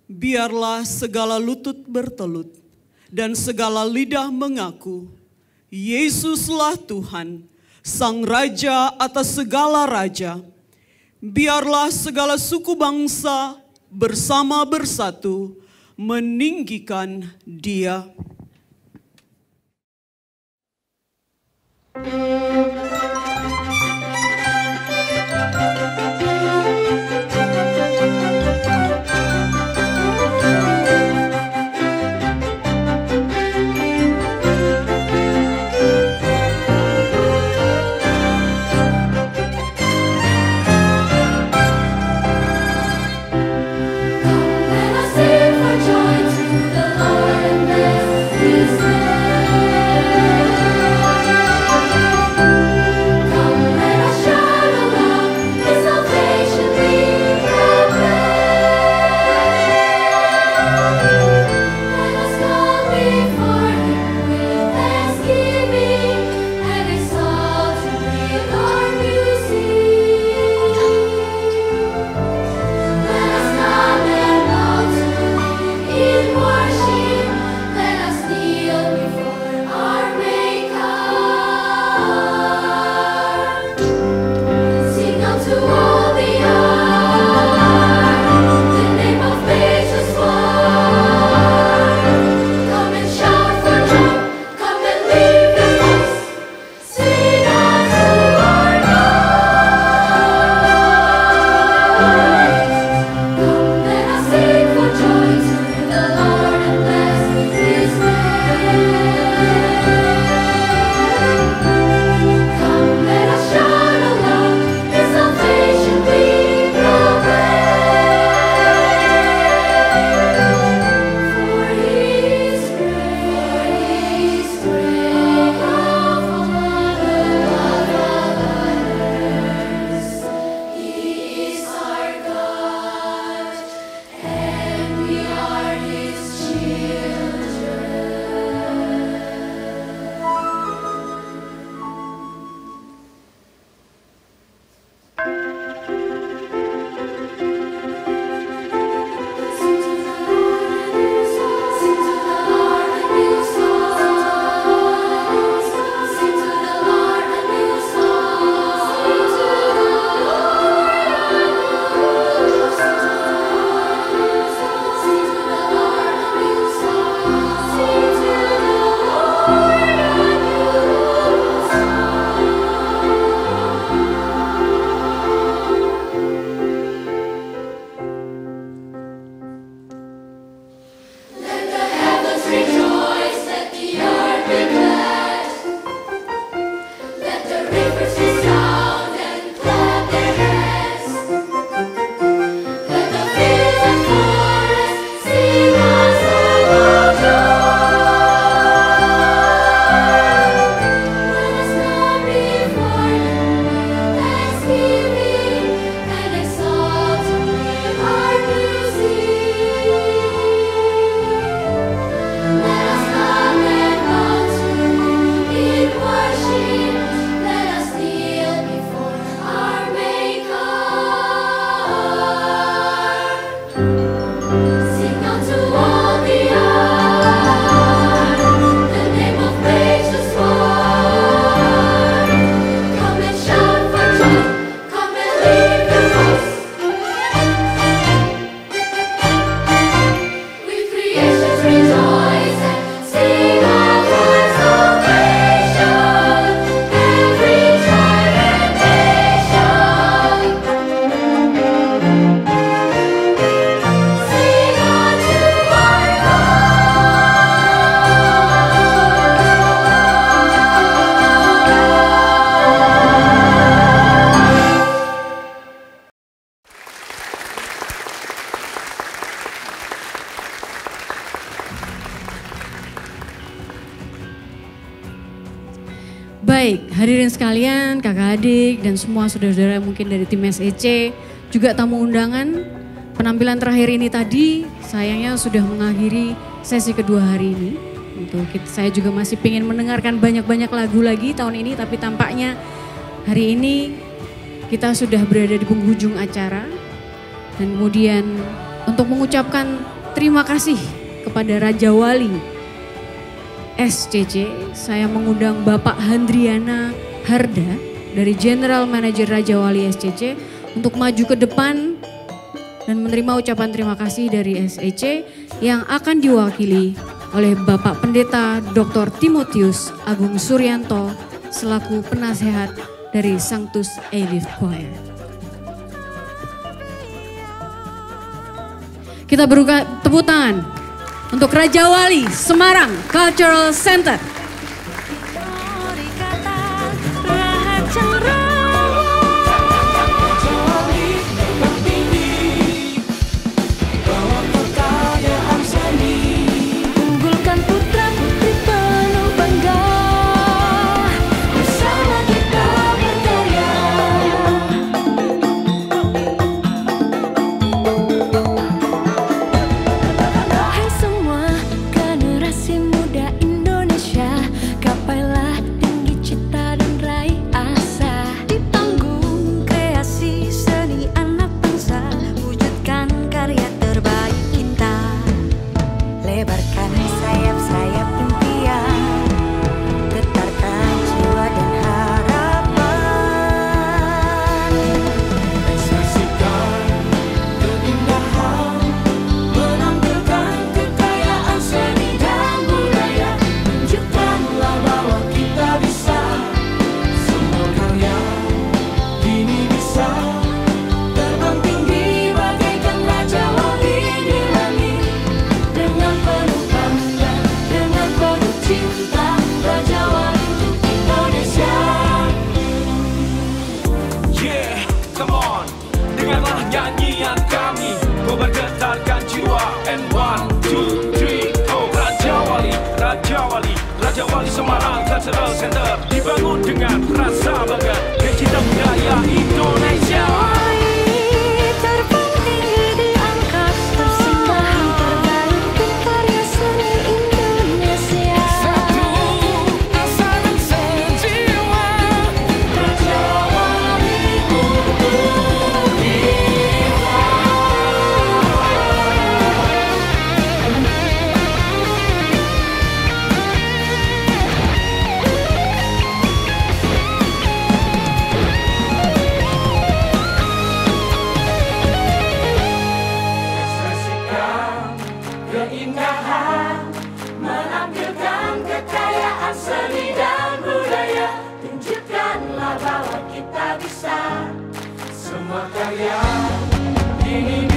Biarlah segala lutut bertelut dan segala lidah mengaku, Yesuslah Tuhan, Sang Raja atas segala raja. Biarlah segala suku bangsa bersama bersatu meninggikan Dia. Joy to the Lord and bless His name. Baik, hadirin sekalian, kakak adik dan semua saudara-saudara mungkin dari tim SEC, juga tamu undangan. Penampilan terakhir ini tadi sayangnya sudah mengakhiri sesi kedua hari ini. Saya juga masih ingin mendengarkan banyak-banyak lagu lagi tahun ini, tapi tampaknya hari ini kita sudah berada di penghujung acara. Dan kemudian untuk mengucapkan terima kasih kepada Raja Wali SCC, saya mengundang Bapak Handriana Harda dari General Manager Raja Wali SCC untuk maju ke depan dan menerima ucapan terima kasih dari SCC yang akan diwakili oleh Bapak Pendeta Dr. Timotius Agung Suryanto selaku penasehat dari Sanctus Elif Choir. Kita beri tepuk tangan untuk Raja Wali Semarang Cultural Center. Raja Wali Semarang Cultural Center dibangun dengan rasa bangga dan cinta budaya Indonesia. Keindahan menampilkan kekayaan seni dan budaya, tunjukkanlah bahwa kita bisa. Semua karya ini